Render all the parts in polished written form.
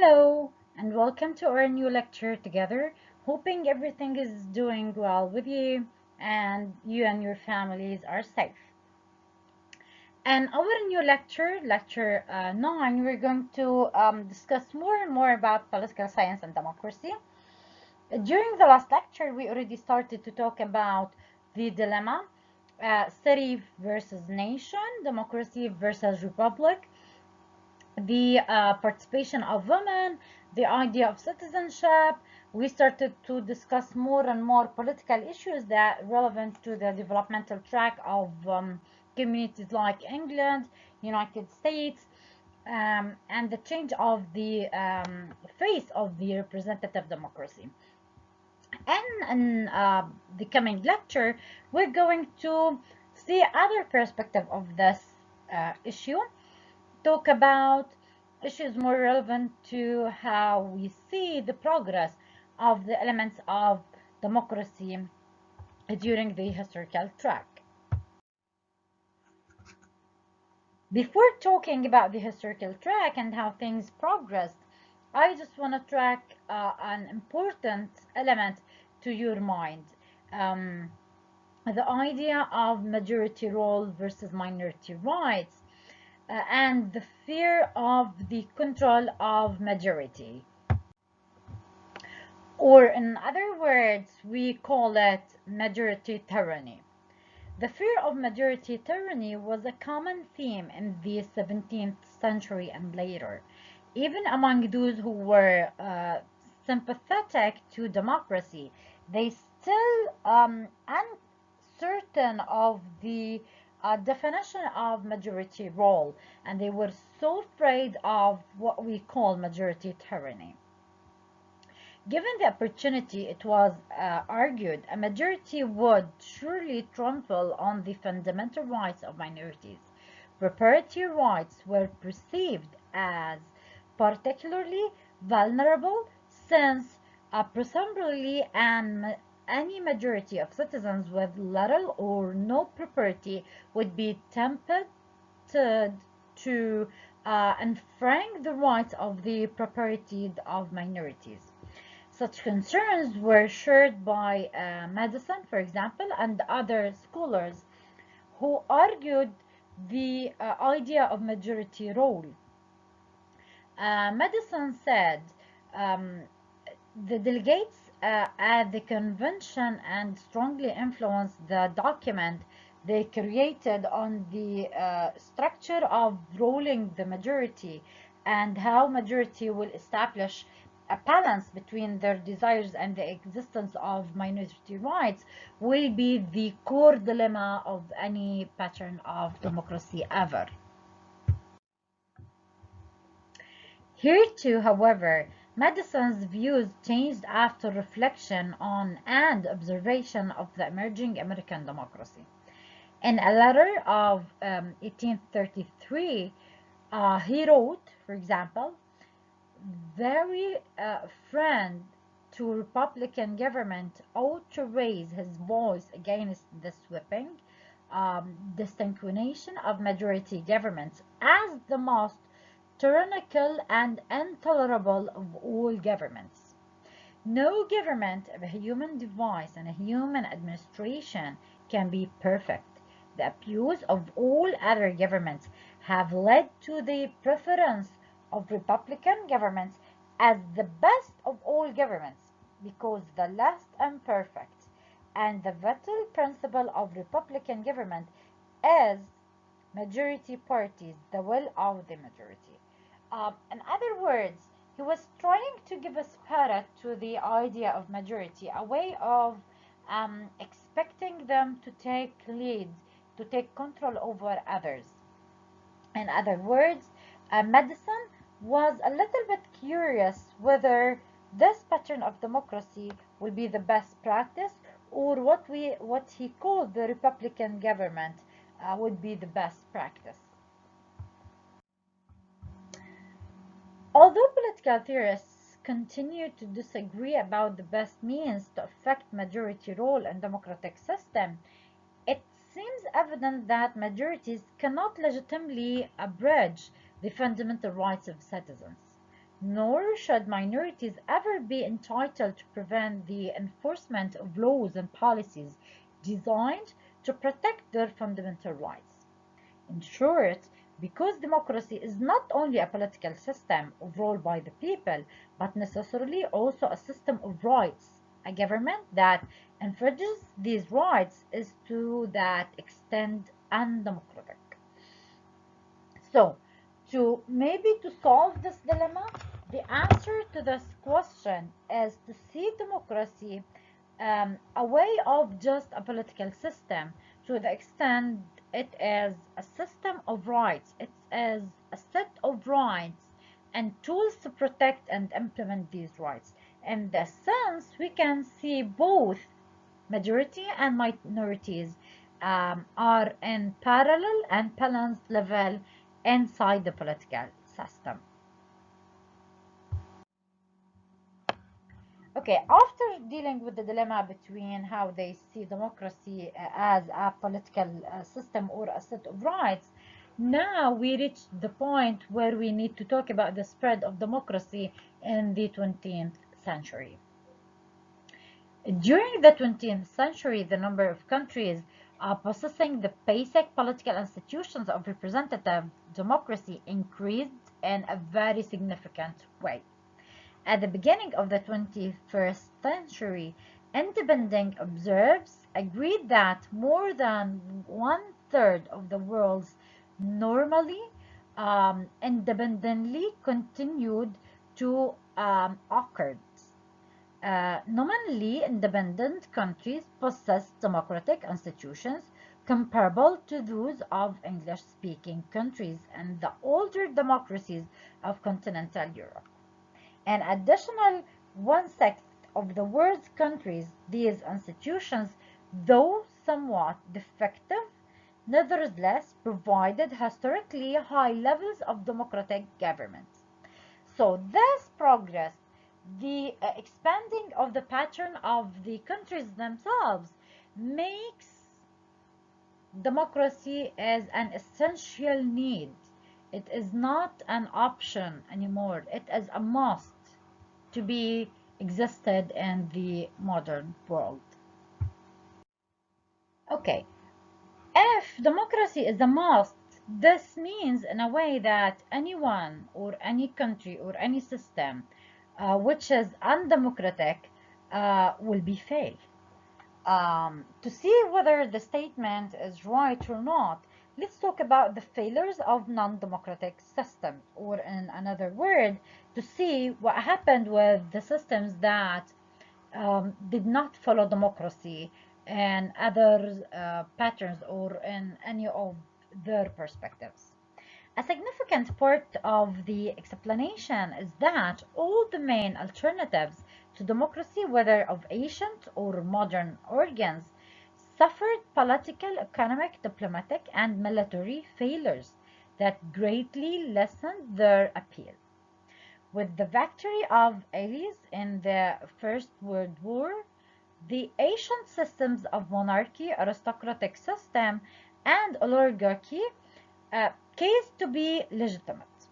Hello, and welcome to our new lecture together. Hoping everything is doing well with you and you and your families are safe. And our new lecture 9, we're going to discuss more and more about political science and democracy. During the last lecture, we already started to talk about the dilemma, city versus nation, democracy versus republic, the participation of women, the idea of citizenship. We started to discuss more and more political issues that are relevant to the developmental track of communities like England, United States, and the change of the face of the representative democracy. And in the coming lecture, we're going to see other perspective of this issue, talk about issues more relevant to how we see the progress of the elements of democracy during the historical track. Before talking about the historical track and how things progressed, I just want to track an important element to your mind. Um, the idea of majority role versus minority rights, and the fear of the control of majority. Or in other words, we call it majority tyranny. The fear of majority tyranny was a common theme in the 17th century and later, even among those who were sympathetic to democracy. They still uncertain of the definition of majority role, and they were so afraid of what we call majority tyranny. Given the opportunity, it was argued, a majority would surely trample on the fundamental rights of minorities. Property rights were perceived as particularly vulnerable since, presumably, any majority of citizens with little or no property would be tempted to infringe the rights of the property of minorities. Such concerns were shared by Madison, for example, and other scholars who argued the idea of majority rule. Madison said um, the delegates at the convention and strongly influenced the document they created on the structure of ruling the majority and how majority will establish a balance between their desires and the existence of minority rights will be the core dilemma of any pattern of democracy ever. Here too, however, Madison's views changed after reflection on and observation of the emerging American democracy. In a letter of 1833, he wrote, for example, very friend to Republican government ought to raise his voice against the sweeping distinction of majority governments as the most tyrannical and intolerable of all governments. No government of a human device and a human administration can be perfect. The abuse of all other governments have led to the preference of Republican governments as the best of all governments because the least imperfect. And the vital principle of Republican government is majority parties, the will of the majority. In other words, he was trying to give a spirit to the idea of majority, a way of expecting them to take lead, to take control over others. In other words, Madison was a little bit curious whether this pattern of democracy will be the best practice or what he called the Republican government would be the best practice. Although political theorists continue to disagree about the best means to effect majority rule in democratic system, it seems evident that majorities cannot legitimately abridge the fundamental rights of citizens. nor should minorities ever be entitled to prevent the enforcement of laws and policies designed to protect their fundamental rights. In short, because democracy is not only a political system ruled by the people, but necessarily also a system of rights, a government that infringes these rights is to that extent undemocratic. So, to solve this dilemma, the answer to this question is to see democracy a way of just a political system to the extent it is a system of rights. It is a set of rights and tools to protect and implement these rights. In this sense, we can see both majority and minorities are in parallel and balanced level inside the political system. Okay, after dealing with the dilemma between how they see democracy as a political system or a set of rights, now we reach the point where we need to talk about the spread of democracy in the 20th century. During the 20th century, the number of countries possessing the basic political institutions of representative democracy increased in a very significant way. At the beginning of the 21st century, independent observers agreed that more than one-third of the world's normally independently continued to occur. Nominally independent countries possess democratic institutions comparable to those of English-speaking countries and the older democracies of continental Europe. An additional one-sixth of the world's countries, these institutions, though somewhat defective, nevertheless provided historically high levels of democratic government. So this progress, the expanding of the pattern of the countries themselves, makes democracy as an essential need. It is not an option anymore. It is a must to be existed in the modern world. Okay, if democracy is a must, this means in a way that anyone or any country or any system which is undemocratic will be failed. To see whether the statement is right or not, let's talk about the failures of non-democratic systems, or in another word, to see what happened with the systems that did not follow democracy and other patterns or in any of their perspectives. A significant part of the explanation is that all the main alternatives to democracy, whether of ancient or modern origins, suffered political, economic, diplomatic, and military failures that greatly lessened their appeal. With the victory of Allies in the First World War, the ancient systems of monarchy, aristocratic system, and oligarchy ceased to be legitimate.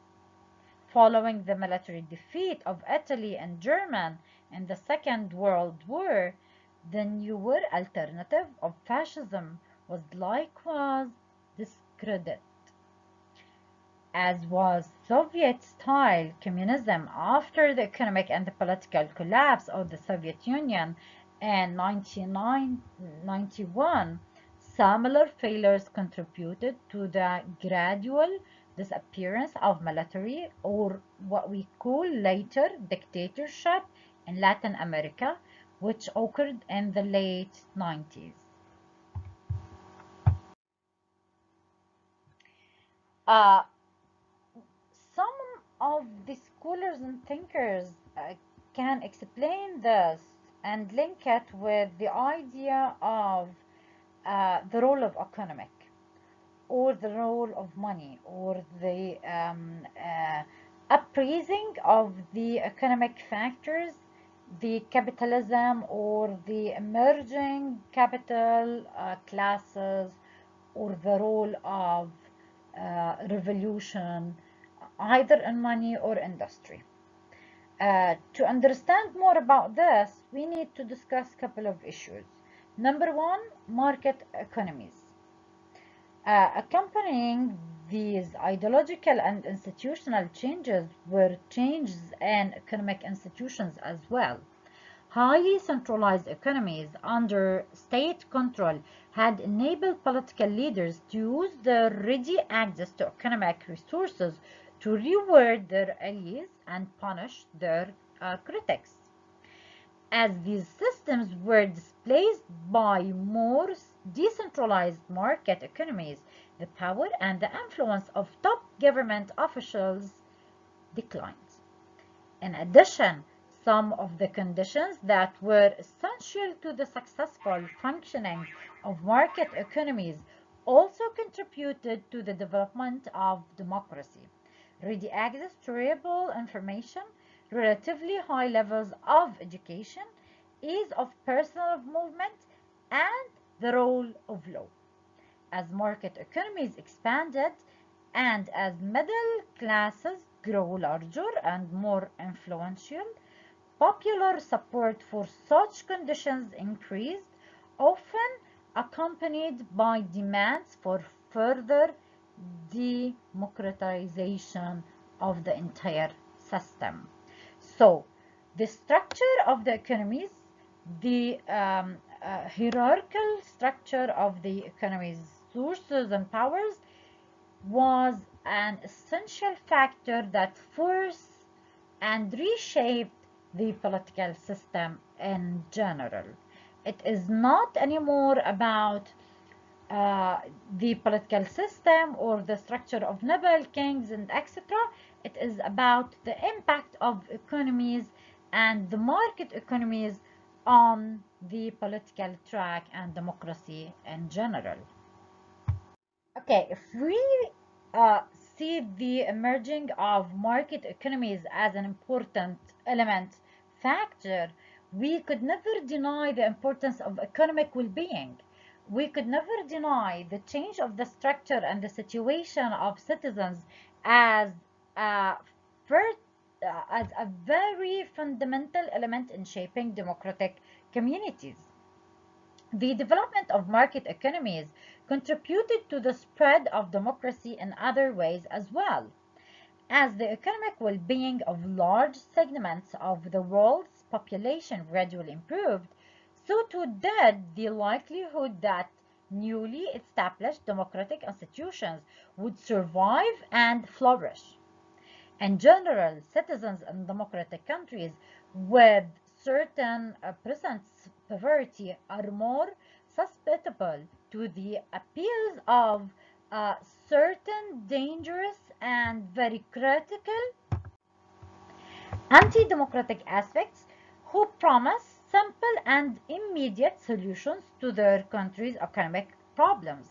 Following the military defeat of Italy and Germany in the Second World War, the newer alternative of fascism was likewise discredited, as was Soviet-style communism after the economic and the political collapse of the Soviet Union in 1991. Similar failures contributed to the gradual disappearance of military, or what we call later dictatorship, in Latin America, which occurred in the late 90s. Uh, some of the scholars and thinkers can explain this and link it with the idea of the role of economic, or the role of money, or the appraising of the economic factors, the capitalism or the emerging capital classes, or the role of revolution, either in money or industry. To understand more about this, we need to discuss a couple of issues. Number one, market economies. Accompanying these ideological and institutional changes were changes in economic institutions as well. Highly centralized economies under state control had enabled political leaders to use their ready access to economic resources to reward their allies and punish their critics. As these systems were displaced by more decentralized market economies, the power and the influence of top government officials declined. In addition, some of the conditions that were essential to the successful functioning of market economies also contributed to the development of democracy. Ready access to reliable information, relatively high levels of education, ease of personal movement, and the role of law. As market economies expanded and as middle classes grew larger and more influential, popular support for such conditions increased, often accompanied by demands for further democratization of the entire system. So, the structure of the economies, the hierarchical structure of the economy's sources and powers was an essential factor that forced and reshaped the political system in general. It is not anymore about the political system or the structure of noble kings and etc. It is about the impact of economies and the market economies on the political track and democracy in general. Okay, if we see the emerging of market economies as an important element factor, we could never deny the importance of economic well-being. We could never deny the change of the structure and the situation of citizens as a, as a very fundamental element in shaping democratic communities. The development of market economies contributed to the spread of democracy in other ways as well. As the economic well-being of large segments of the world's population gradually improved, so too did the likelihood that newly established democratic institutions would survive and flourish. In general, citizens in democratic countries with certain present poverty are more susceptible to the appeals of certain dangerous and very critical anti-democratic aspects who promise simple and immediate solutions to their country's economic problems.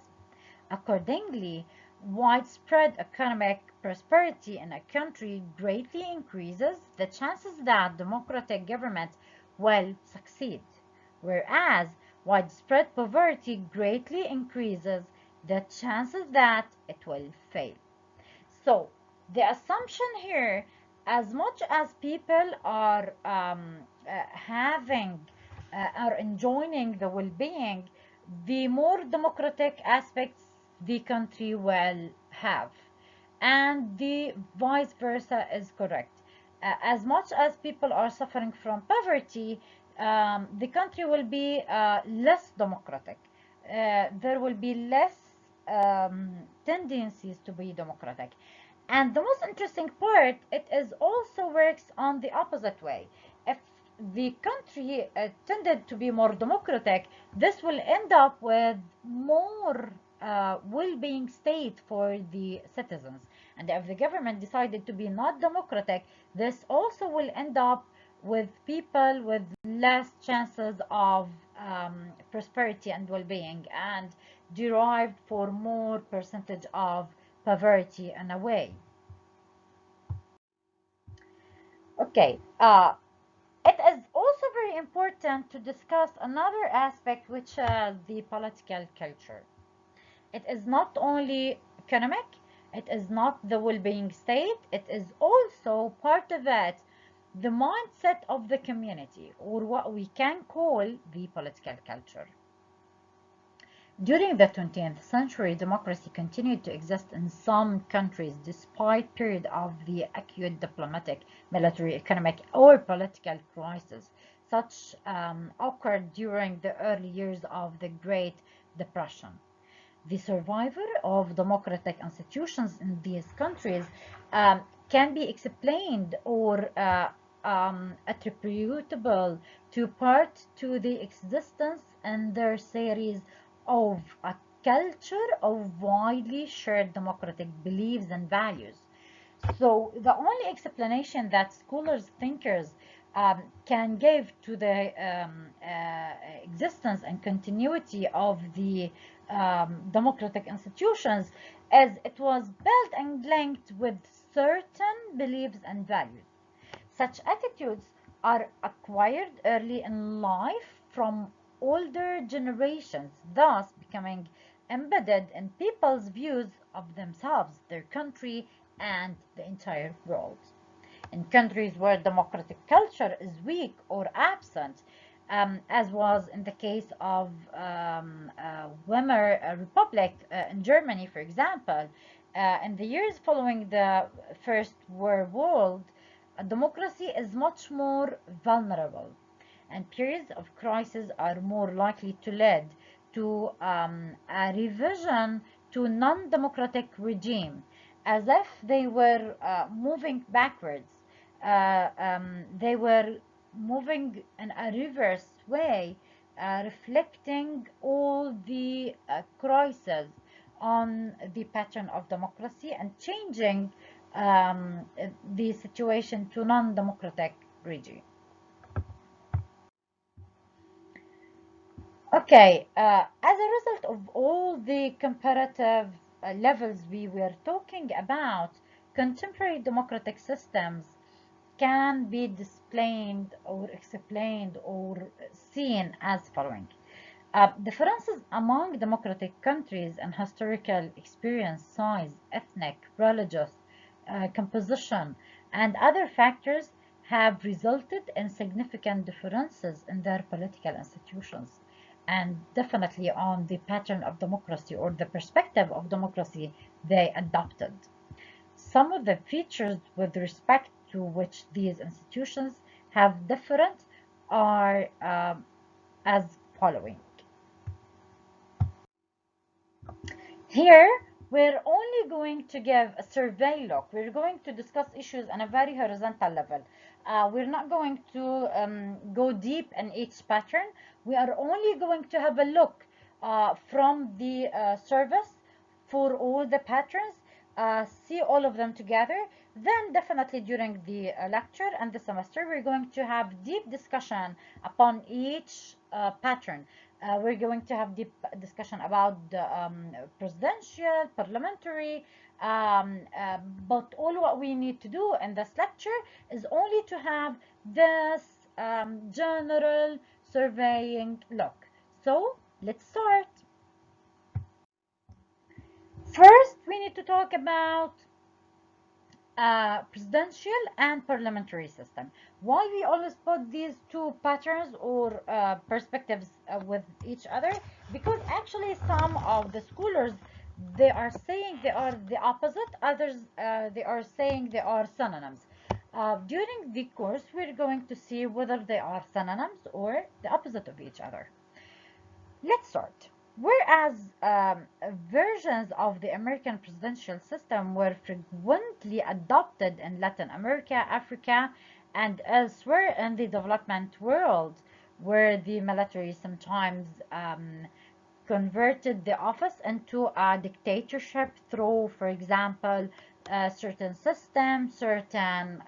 Accordingly, widespread economic prosperity in a country greatly increases the chances that democratic government will succeed, whereas widespread poverty greatly increases the chances that it will fail. So, the assumption here, as much as people are are enjoying the well-being, the more democratic aspects the country will have, and the vice versa is correct. As much as people are suffering from poverty, the country will be less democratic. There will be less tendencies to be democratic. And the most interesting part, it is also works on the opposite way. If the country tended to be more democratic, this will end up with more well-being state for the citizens. And if the government decided to be not democratic, this also will end up with people with less chances of prosperity and well-being, and derived for more percentage of poverty in a way. Okay, it is also very important to discuss another aspect, which is the political culture. It is not only economic, it is not the well-being state, it is also part of it the mindset of the community, or what we can call the political culture. During the 20th century, democracy continued to exist in some countries despite periods of the acute diplomatic, military, economic, or political crisis, such occurred during the early years of the Great Depression. The survival of democratic institutions in these countries can be explained or attributable to part to the existence in their series of a culture of widely shared democratic beliefs and values. So the only explanation that scholars, thinkers can give to the existence and continuity of the democratic institutions is it was built and linked with certain beliefs and values. Such attitudes are acquired early in life from older generations, thus becoming embedded in people's views of themselves, their country, and the entire world. In countries where democratic culture is weak or absent, as was in the case of Weimar Republic in Germany, for example, in the years following the First World War, democracy is much more vulnerable, and periods of crisis are more likely to lead to a revision to non-democratic regime, as if they were moving backwards. They were moving in a reverse way, reflecting all the crises on the pattern of democracy and changing the situation to non-democratic regime. Okay, as a result of all the comparative levels we were talking about, contemporary democratic systems can be displayed or explained or seen as following. Differences among democratic countries and historical experience, size, ethnic, religious composition, and other factors have resulted in significant differences in their political institutions and definitely on the pattern of democracy or the perspective of democracy they adopted. Some of the features with respect to which these institutions have different are as following. Here, we're only going to give a survey look. We're going to discuss issues on a very horizontal level. We're not going to go deep in each pattern. We are only going to have a look from the service for all the patterns, see all of them together. Then definitely during the lecture and the semester, we're going to have deep discussion upon each pattern. We're going to have deep discussion about the presidential, parliamentary, but all what we need to do in this lecture is only to have this general surveying look. So let's start. First, we need to talk about presidential and parliamentary system. Why we always put these two patterns or perspectives with each other? Because actually some of the scholars, they are saying they are the opposite, others they are saying they are synonyms. During the course, we're going to see whether they are synonyms or the opposite of each other. Let's start. Whereas versions of the American presidential system were frequently adopted in Latin America, Africa, and elsewhere in the development world, where the military sometimes converted the office into a dictatorship through, for example, certain systems, certain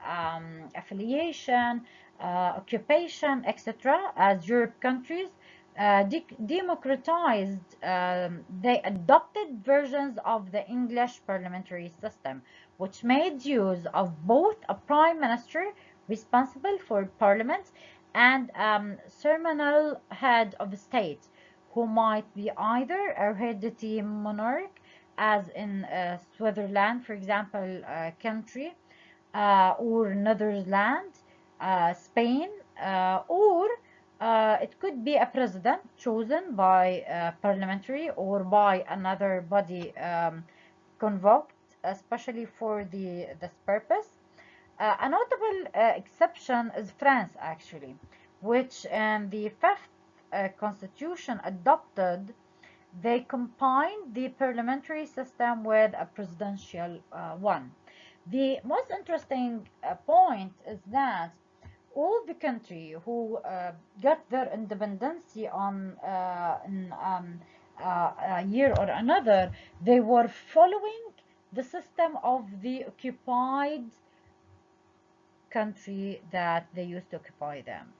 affiliation, occupation, etc., as Europe countries democratized, they adopted versions of the English parliamentary system, which made use of both a prime minister responsible for parliament and ceremonial head of state, who might be either a hereditary monarch, as in Switzerland, for example, country, or Netherlands, Spain, or it could be a president chosen by parliamentary or by another body convoked, especially for this purpose. A notable exception is France, actually, which in the fifth constitution adopted, they combined the parliamentary system with a presidential one. The most interesting point is that all the country who got their independence on in, a year or another, they were following the system of the occupied country that they used to occupy them.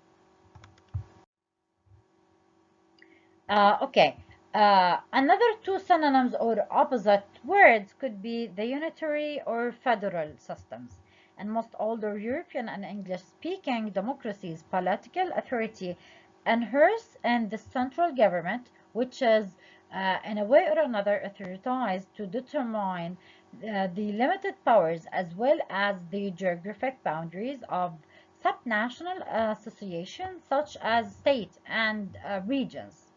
Okay. Another two synonyms or opposite words could be the unitary or federal systems. In most older European and English-speaking democracies, political authority inheres in the central government, which is, in a way or another, authorized to determine the limited powers as well as the geographic boundaries of subnational associations such as states and regions.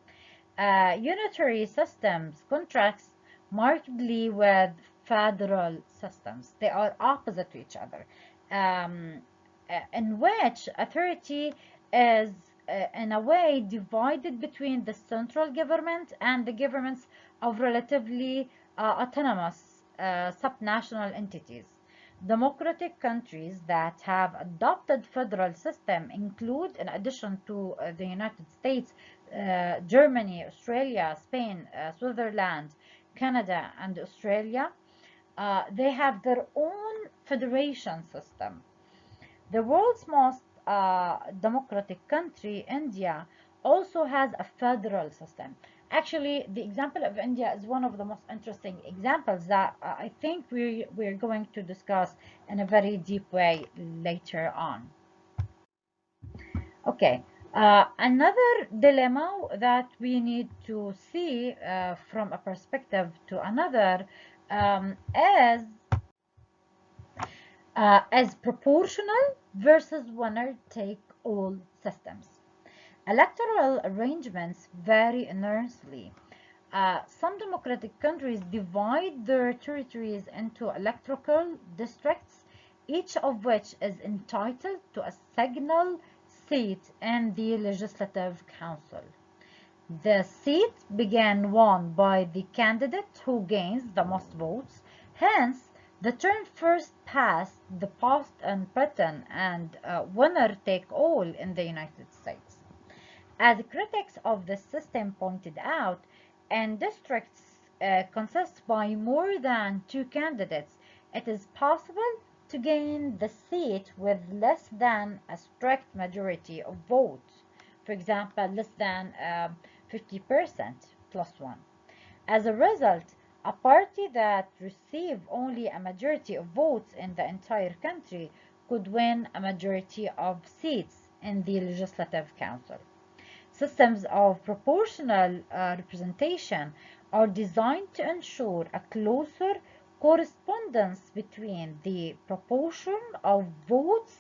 Unitary systems contrast markedly with federal systems. They are opposite to each other, um, in which authority is in a way divided between the central government and the governments of relatively autonomous subnational entities. Democratic countries that have adopted federal system include, in addition to the United States, Germany, Australia, Spain, Switzerland, Canada, and Australia. They have their own federation system. The world's most democratic country, India, also has a federal system. Actually, the example of India is one of the most interesting examples that I think we're going to discuss in a very deep way later on. Okay. Another dilemma that we need to see from a perspective to another is as proportional versus winner-take-all systems. Electoral arrangements vary enormously. Some democratic countries divide their territories into electoral districts, each of which is entitled to a single seat in the Legislative Council. The seat began won by the candidate who gains the most votes. Hence, the term first past the post in Britain and winner take all in the United States. As critics of the system pointed out, and districts consist by more than two candidates, it is possible to gain the seat with less than a strict majority of votes. For example, less than 50% plus one. As a result, a party that received only a majority of votes in the entire country could win a majority of seats in the Legislative Council. Systems of proportional representation are designed to ensure a closer correspondence between the proportion of votes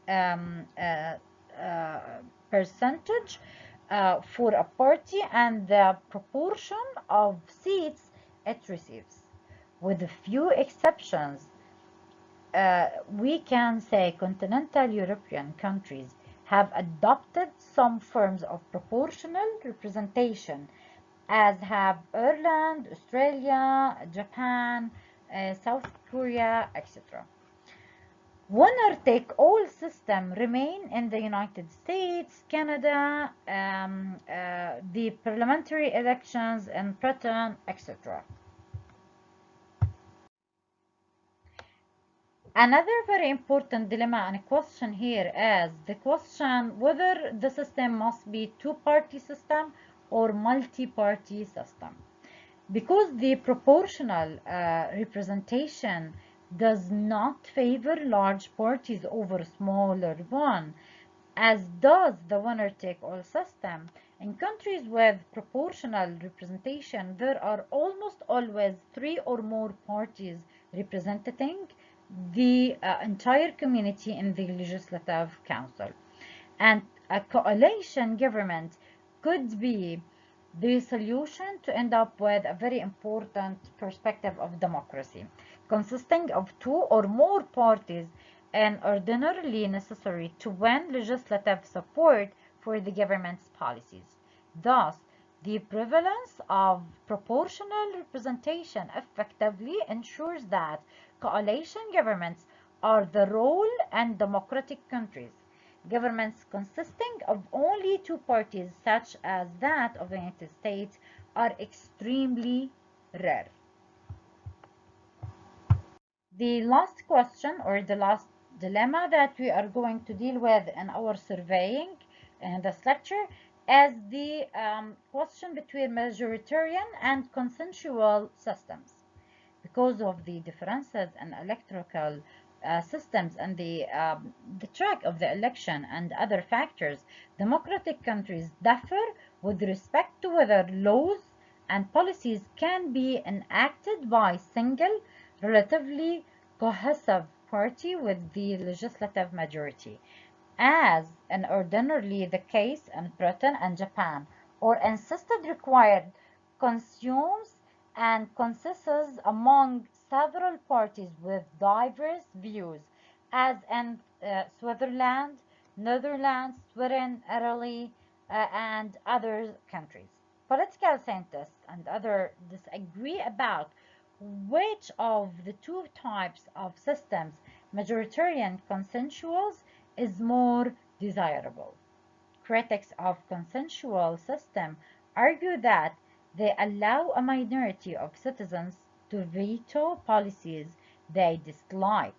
uh, percentage for a party and the proportion of seats it receives. With a few exceptions, we can say continental European countries have adopted some forms of proportional representation, as have Ireland, Australia, Japan, South Korea, etc. Winner-take-all system remain in the United States, Canada, the parliamentary elections in Britain, etc. Another very important dilemma and question here is the question whether the system must be two-party system or multi-party system. Because the proportional representation does not favor large parties over smaller one, as does the winner-take-all system. In countries with proportional representation, there are almost always three or more parties representing the entire community in the Legislative Council. And a coalition government could be the solution to end up with a very important perspective of democracy, consisting of two or more parties and ordinarily necessary to win legislative support for the government's policies. Thus, the prevalence of proportional representation effectively ensures that coalition governments are the rule in democratic countries. Governments consisting of only two parties, such as that of the United States, are extremely rare. The last question or the last dilemma that we are going to deal with in our surveying in this lecture is the question between majoritarian and consensual systems. Because of the differences in electoral systems and the track of the election and other factors, democratic countries differ with respect to whether laws and policies can be enacted by single, relatively cohesive party with the legislative majority, as in ordinarily the case in Britain and Japan, or insisted required consumes and consensus among several parties with diverse views, as in Switzerland, Netherlands, Sweden, Italy, and other countries. Political scientists and others disagree about which of the two types of systems, majoritarian consensuals, is more desirable. Critics of consensual system argue that they allow a minority of citizens to veto policies they dislike,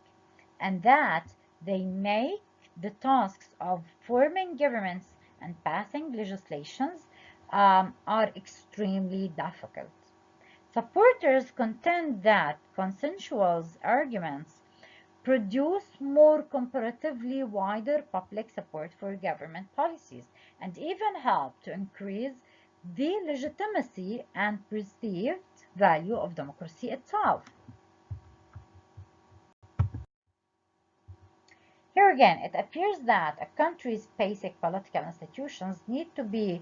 and that they make the tasks of forming governments and passing legislations are extremely difficult. Supporters contend that consensual arguments produce more comparatively wider public support for government policies and even help to increase the legitimacy and perceived value of democracy itself. Here again, it appears that a country's basic political institutions need to be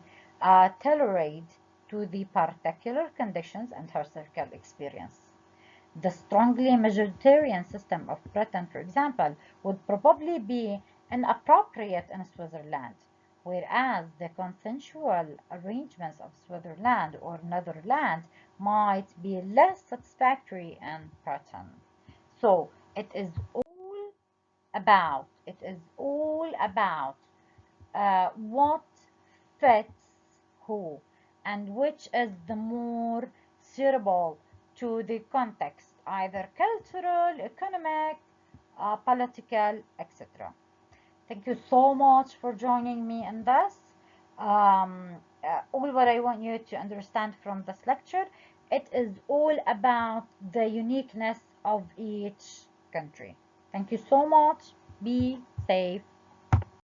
tailored to the particular conditions and historical experience. The strongly majoritarian system of Britain, for example, would probably be inappropriate in Switzerland, whereas the consensual arrangements of Switzerland or Netherlands might be less satisfactory in Britain. So it is all about what fits who and which is the more suitable to the context, either cultural, economic, political, etc. Thank you so much for joining me in this. All what I want you to understand from this lecture, it is all about the uniqueness of each country. Thank you so much. Be safe.